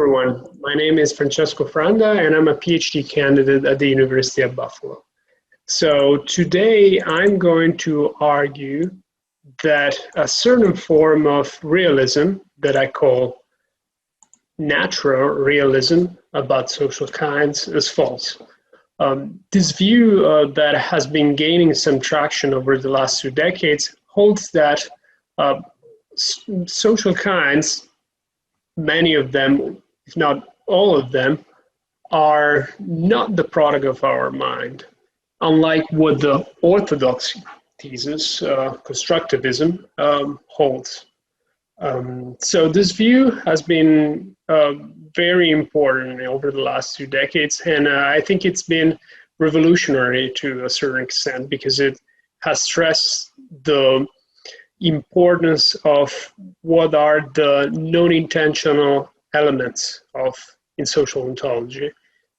everyone. My name is Francesco Franda, and I'm a PhD candidate at the University of Buffalo. So today I'm going to argue that a certain form of realism that I call natural realism about social kinds is false. This view that has been gaining some traction over the last 2 decades holds that social kinds, many of them, if not all of them, are not the product of our mind, unlike what the orthodox thesis, constructivism, holds. So this view has been very important over the last 2 decades, and I think it's been revolutionary to a certain extent because it has stressed the importance of what are the non-intentional elements in social ontology.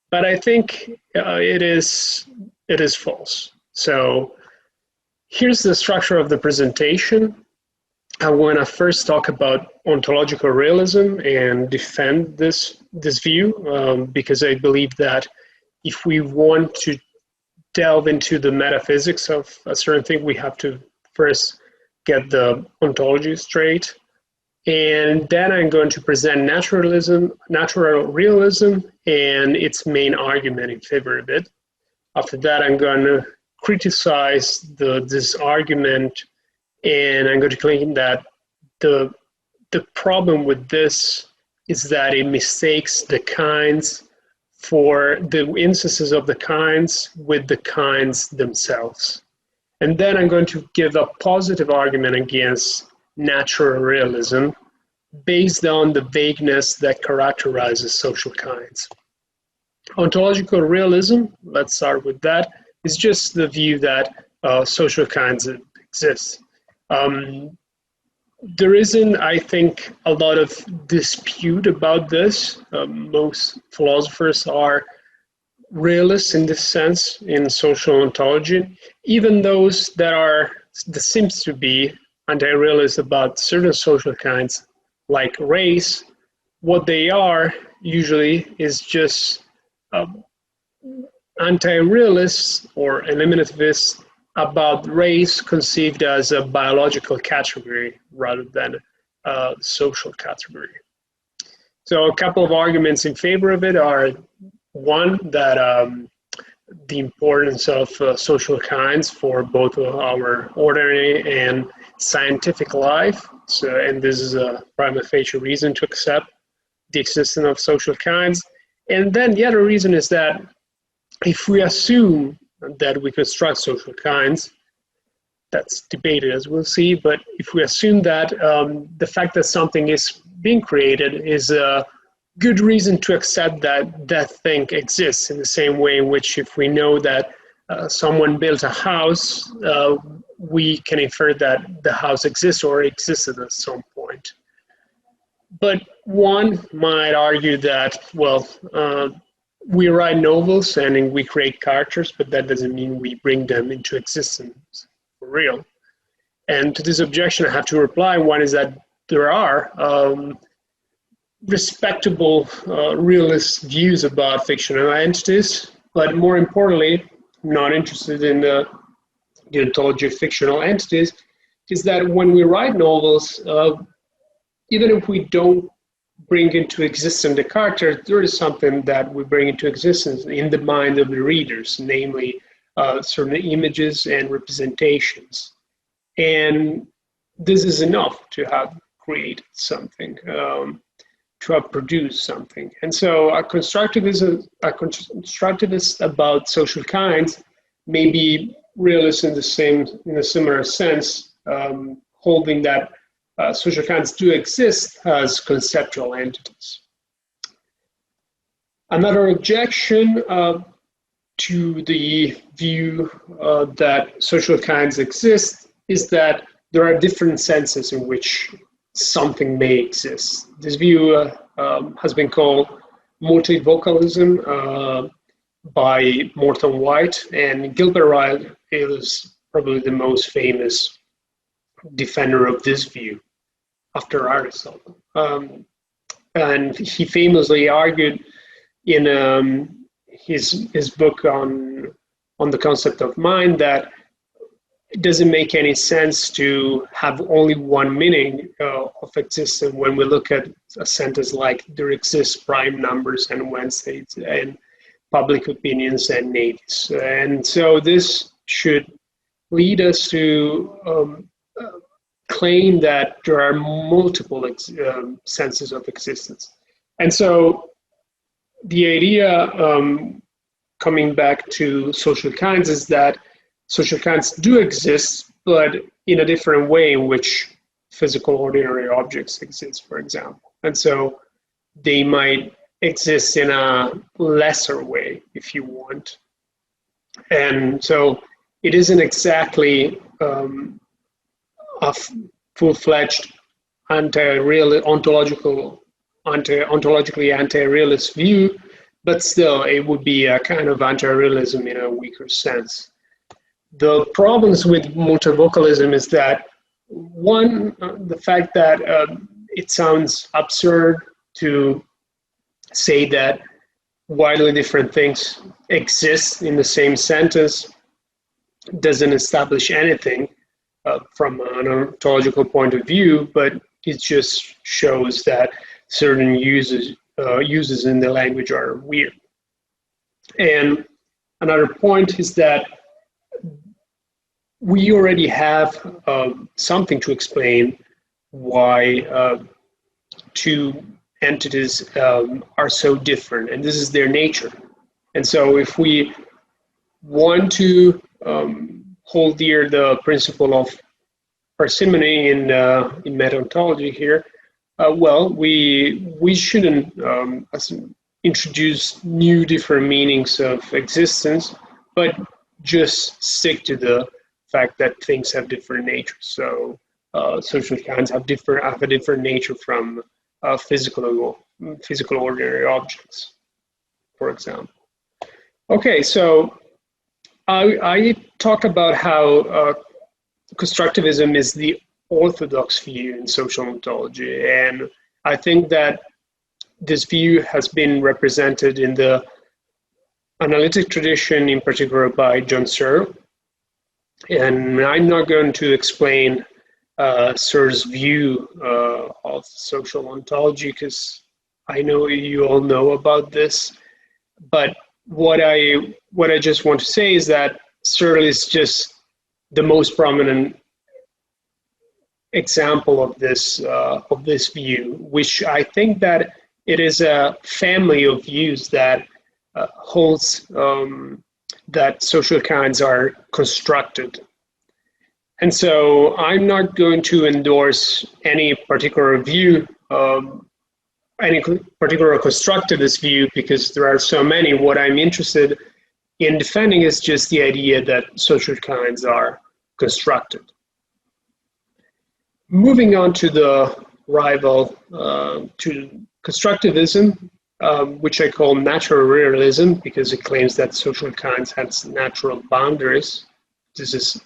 But I think it is false. So here's the structure of the presentation. I want to first talk about ontological realism and defend this view because I believe that if we want to delve into the metaphysics of a certain thing, we have to first get the ontology straight. And then I'm going to present natural realism and its main argument in favor of it. After that, I'm going to criticize this argument, and I'm going to claim that the problem with this is that it mistakes the kinds for the instances of the kinds with the kinds themselves. And then I'm going to give a positive argument against natural realism based on the vagueness that characterizes social kinds. Ontological realism, let's start with that, is just the view that social kinds exist. There isn't, I think, a lot of dispute about this. Most philosophers are realists in this sense in social ontology. Even those that seems to be anti-realist about certain social kinds, like race, what they are usually is just anti-realists or eliminativists about race conceived as a biological category rather than a social category. So a couple of arguments in favor of it are, one, that the importance of social kinds for both our ordinary and scientific life. And this is a prima facie reason to accept the existence of social kinds. And then the other reason is that if we assume that we construct social kinds, that's debated as we'll see, but if we assume that the fact that something is being created is a good reason to accept that that thing exists, in the same way in which if we know that someone built a house, we can infer that the house exists or existed at some point. But one might argue that, well, we write novels and we create characters, but that doesn't mean we bring them into existence for real. And to this objection, I have to reply. One is that there are respectable realist views about fictional entities, but more importantly, not interested in the ontology of fictional entities, is that when we write novels, even if we don't bring into existence the character, there is something that we bring into existence in the mind of the readers, namely certain images and representations. And this is enough to have created something, to have produced something. And so a constructivist about social kinds may be realist in a similar sense, holding that social kinds do exist as conceptual entities. Another objection to the view that social kinds exist is that there are different senses in which something may exist. This view has been called multivocalism by Morton White, and Gilbert Ryle is probably the most famous defender of this view after Aristotle. And he famously argued in his book on the concept of mind that it doesn't make any sense to have only one meaning of existence when we look at a sentence like there exist prime numbers and Wednesdays and public opinions and navies. And so this should lead us to claim that there are multiple senses of existence. And so the idea, coming back to social kinds, is that social kinds do exist, but in a different way in which physical ordinary objects exist, for example. And so they might exist in a lesser way, if you want. And so it isn't exactly a full-fledged ontologically anti-realist view, but still it would be a kind of anti-realism in a weaker sense. The problems with multivocalism is that, one, the fact that it sounds absurd to say that widely different things exist in the same sentence doesn't establish anything from an ontological point of view, but it just shows that certain uses in the language are weird. And another point is that we already have something to explain why two entities are so different, and this is their nature. And so if we want to hold dear the principle of parsimony in meta-ontology here, well, we shouldn't introduce new different meanings of existence, but just stick to the fact that things have different natures. So social kinds have a different nature from physical ordinary objects, for example. Okay, so I talk about how constructivism is the orthodox view in social ontology, and I think that this view has been represented in the analytic tradition, in particular by John Searle. And I'm not going to explain Searle's view of social ontology, because I know you all know about this. But what I just want to say is that Searle is just the most prominent example of this view, which I think that it is a family of views that holds that social kinds are constructed. And so I'm not going to endorse any particular view, any particular constructivist view, because there are so many. What I'm interested in defending is just the idea that social kinds are constructed. Moving on to the rival to constructivism, which I call natural realism, because it claims that social kinds have natural boundaries. This is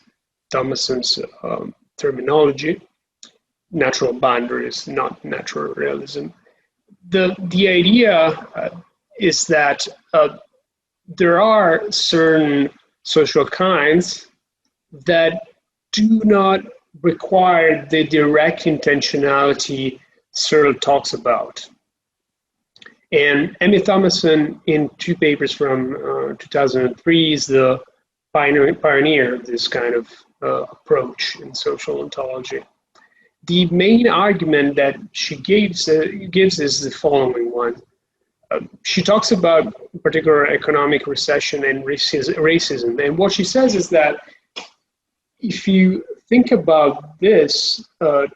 Thomason's terminology. Natural boundaries, not natural realism. The idea is that there are certain social kinds that do not require the direct intentionality Searle talks about. And Emmy Thomason, in two papers from 2003, is the pioneer of this kind of approach in social ontology. The main argument that she gives is the following one. She talks about particular economic recession and racism. And what she says is that if you think about this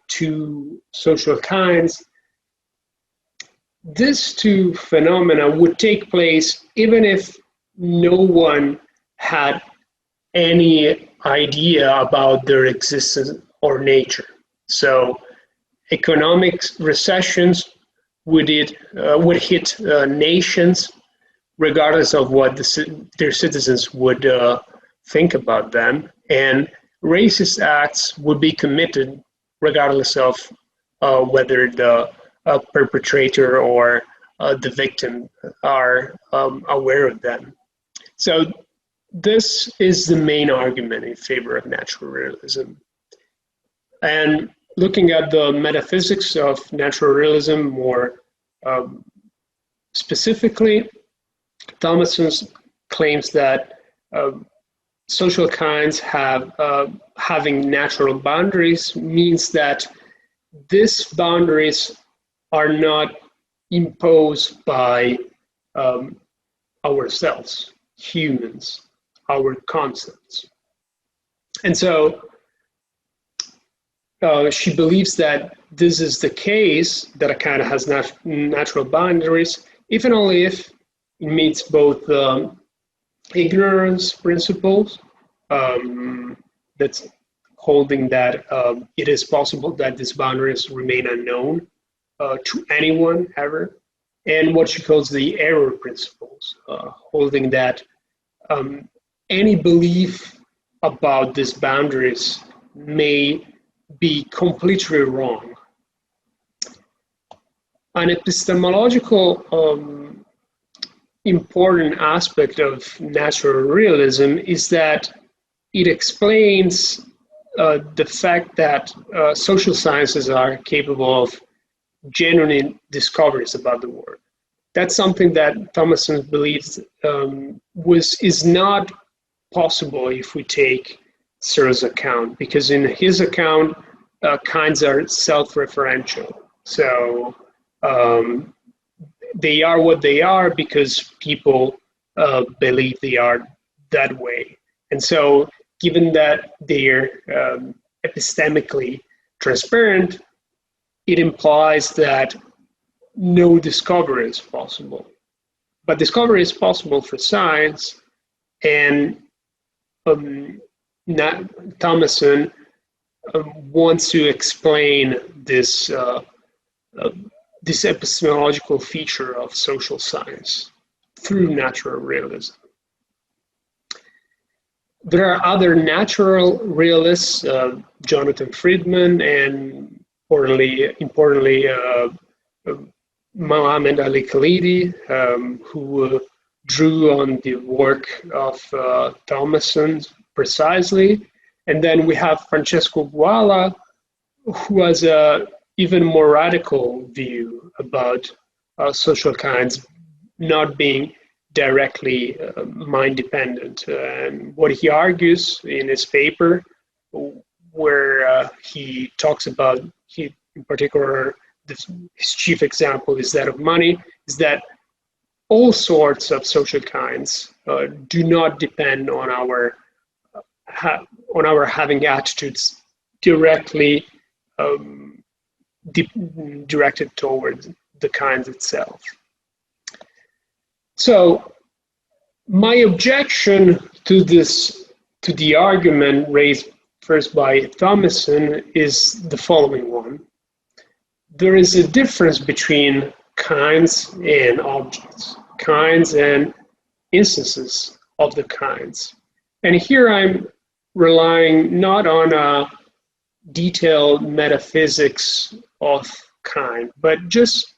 two social kinds, these two phenomena would take place even if no one had any idea about their existence or nature. So economic recessions would hit nations regardless of what their citizens would think about them, and racist acts would be committed regardless of whether the perpetrator or the victim are aware of them. So this is the main argument in favor of natural realism. And looking at the metaphysics of natural realism more specifically, Thomason claims that social kinds having natural boundaries means that these boundaries are not imposed by ourselves, humans, our concepts. And so she believes that this is the case, that a kind has natural boundaries, if and only if it meets both ignorance principles, that's holding that it is possible that these boundaries remain unknown to anyone ever, and what she calls the error principles, holding that any belief about these boundaries may be completely wrong. An epistemological important aspect of natural realism is that it explains the fact that social sciences are capable of genuine discoveries about the world. That's something that Thomason believes is not possible if we take Searle's account, because in his account, kinds are self-referential. So they are what they are because people believe they are that way. And so given that they're epistemically transparent, it implies that no discovery is possible. But discovery is possible for science, and Thomason wants to explain this this epistemological feature of social science through natural realism. There are other natural realists, Jonathan Friedman, and importantly, Mohammed Ali Khalidi, who drew on the work of Thomason precisely. And then we have Francesco, who has a even more radical view about social kinds not being directly mind-dependent. And what he argues in his paper, where he talks about, in particular, his chief example is that of money, is that all sorts of social kinds do not depend on our having attitudes directly directed towards the kinds itself. So my objection to the argument raised first by Thomason is the following one. There is a difference between kinds and objects, kinds and instances of the kinds. And here I'm relying not on a detailed metaphysics of kind, but just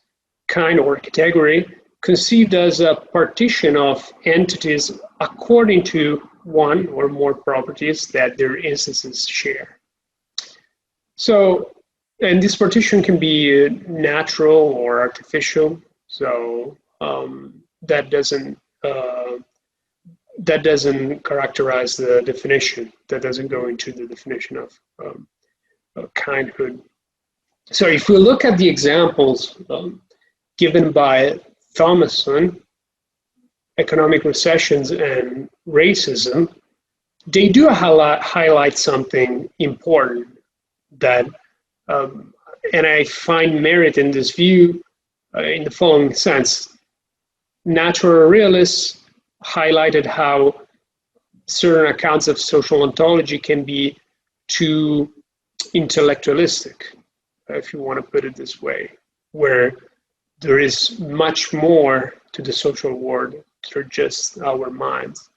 kind or category conceived as a partition of entities according to one or more properties that their instances share. So, and this partition can be natural or artificial. So that doesn't characterize the definition. That doesn't go into the definition of kindhood. So if we look at the examples given by Thomason, economic recessions and racism, they do highlight something important that, and I find merit in this view in the following sense. Natural realists highlighted how certain accounts of social ontology can be too intellectualistic, if you want to put it this way, where there is much more to the social world than just our minds.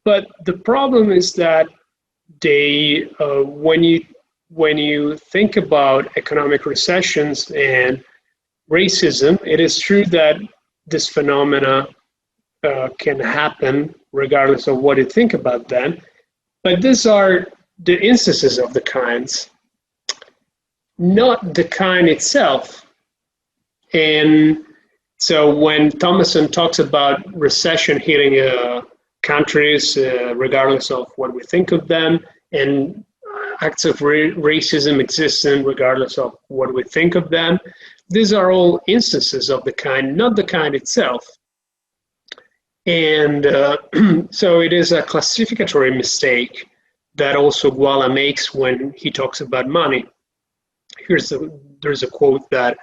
But the problem is that they, when you think about economic recessions and racism, it is true that this phenomena can happen regardless of what you think about them, but these are the instances of the kinds, not the kind itself. And so when Thomason talks about recession hitting countries, regardless of what we think of them, and acts of racism existing regardless of what we think of them, these are all instances of the kind, not the kind itself. And so it is a classificatory mistake that also Guala makes when he talks about money. There's a quote that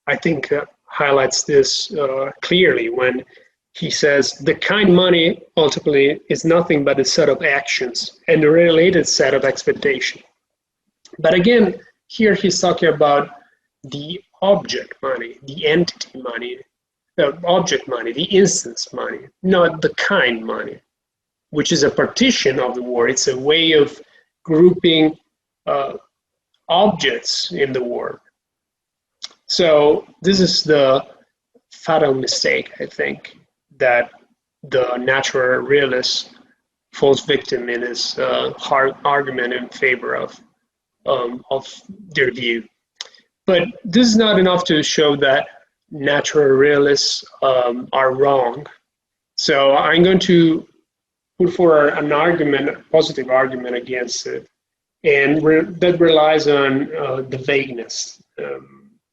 I think highlights this clearly when he says, the kind money ultimately is nothing but a set of actions and a related set of expectation. But again, here he's talking about the object money, the entity money, the object money, the instance money, not the kind money, which is a partition of the word. It's a way of grouping objects in the word. So this is the fatal mistake, I think, that the natural realist falls victim in his hard argument in favor of their view. But this is not enough to show that natural realists are wrong. So I'm going to put forward an argument, a positive argument against it, and that relies on the vagueness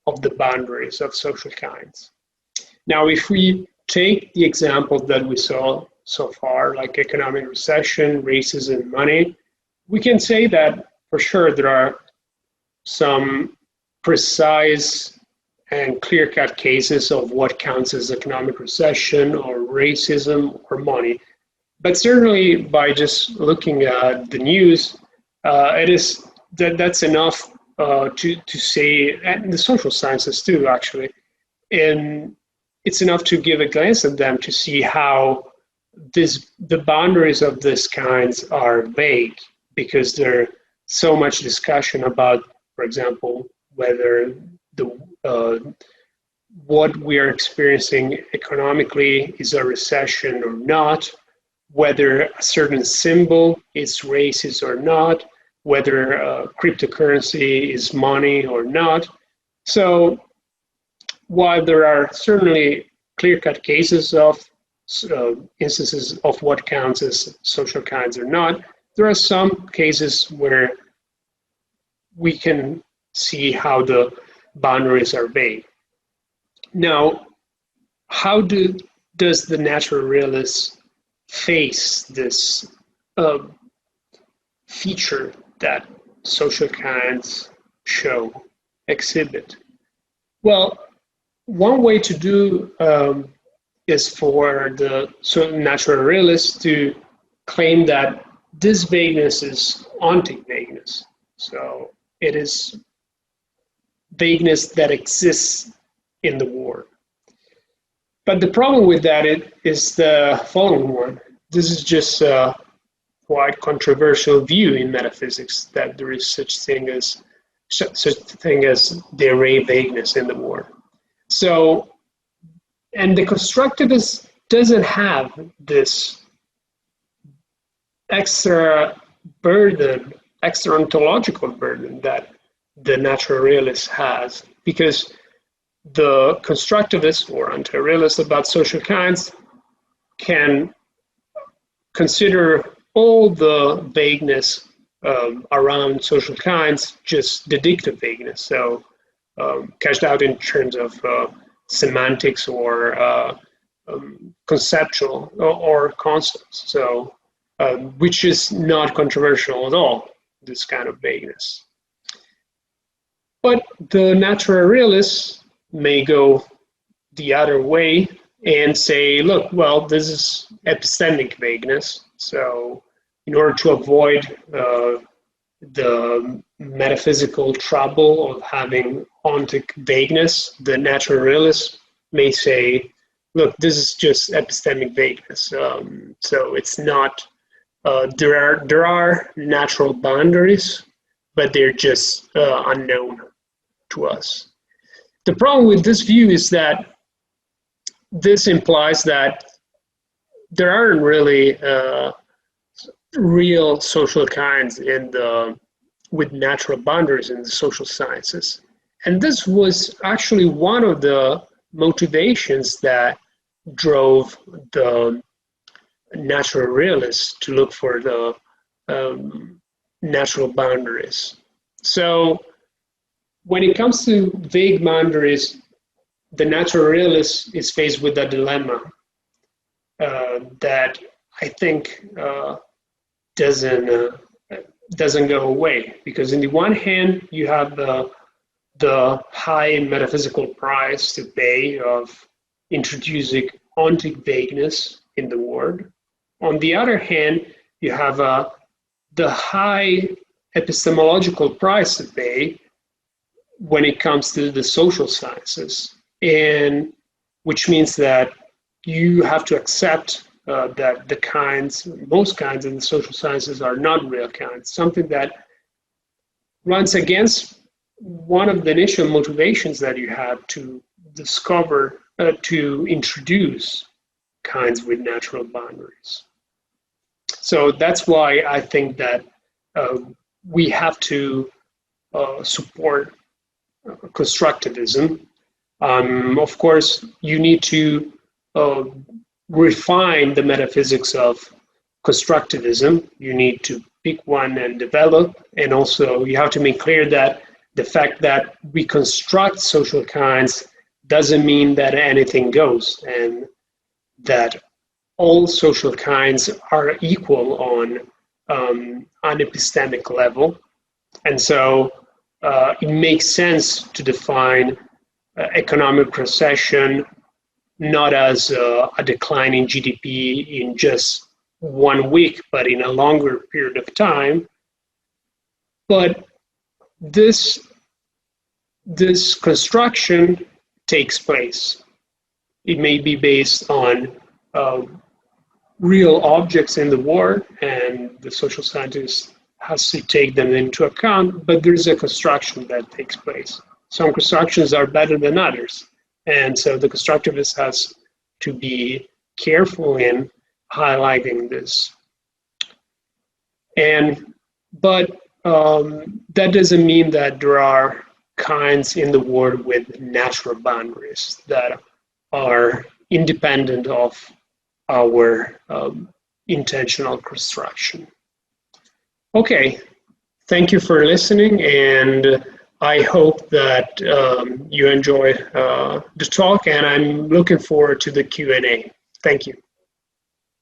of the boundaries of social kinds. Now, if we take the example that we saw so far, like economic recession, racism, money, we can say that for sure there are some precise and clear-cut cases of what counts as economic recession or racism or money. But certainly by just looking at the news, that's enough to say, and the social sciences too, actually, and it's enough to give a glance at them to see how the boundaries of these kinds are vague, because there's so much discussion about, for example, whether what we are experiencing economically is a recession or not, whether a certain symbol is racist or not, whether cryptocurrency is money or not. So while there are certainly clear-cut cases of instances of what counts as social kinds or not, there are some cases where we can see how the boundaries are vague. Now, how does the natural realist face this feature that social kinds exhibit? Well, one way to do is for the natural realist to claim that this vagueness is anti-vagueness. So it is vagueness that exists in the word. But the problem with that is the following one. This is just a quite controversial view in metaphysics, that there is such thing as the array vagueness in the word. So, and the constructivist doesn't have this extra burden, extra ontological burden that the natural realist has, because the constructivist or anti-realist about social kinds can consider all the vagueness around social kinds just dedictive vagueness, so cashed out in terms of semantics or conceptual or concepts, so which is not controversial at all, this kind of vagueness. But the natural realists may go the other way and say, look, well, this is epistemic vagueness, so in order to avoid the metaphysical trouble of having ontic vagueness, the natural realist may say, look, this is just epistemic vagueness. So it's not, there are natural boundaries, but they're just unknown to us. The problem with this view is that this implies that there aren't really real social kinds with natural boundaries in the social sciences. And this was actually one of the motivations that drove the natural realists to look for the natural boundaries. So when it comes to vague boundaries, the natural realist is faced with a dilemma that I think doesn't go away, because on the one hand you have the high metaphysical price to pay of introducing AntiVagueness in the world. On the other hand, you have the high epistemological price to pay when it comes to the social sciences, and which means that you have to accept that most kinds in the social sciences are not real kinds, something that runs against one of the initial motivations that you have to discover, to introduce kinds with natural boundaries. So that's why I think that we have to support constructivism. Of course, you need to refine the metaphysics of constructivism. You need to pick one and develop, and also you have to make clear that the fact that we construct social kinds doesn't mean that anything goes, and that all social kinds are equal on an epistemic level. And so it makes sense to define economic recession not as a decline in GDP in just 1 week, but in a longer period of time. But this construction takes place. It may be based on real objects in the world, and the social scientist has to take them into account, but there's a construction that takes place. Some constructions are better than others, and so the constructivist has to be careful in highlighting this. But that doesn't mean that there are kinds in the world with natural boundaries that are independent of our intentional construction. Okay, thank you for listening, and I hope that you enjoy the talk, and I'm looking forward to the Q&A. Thank you.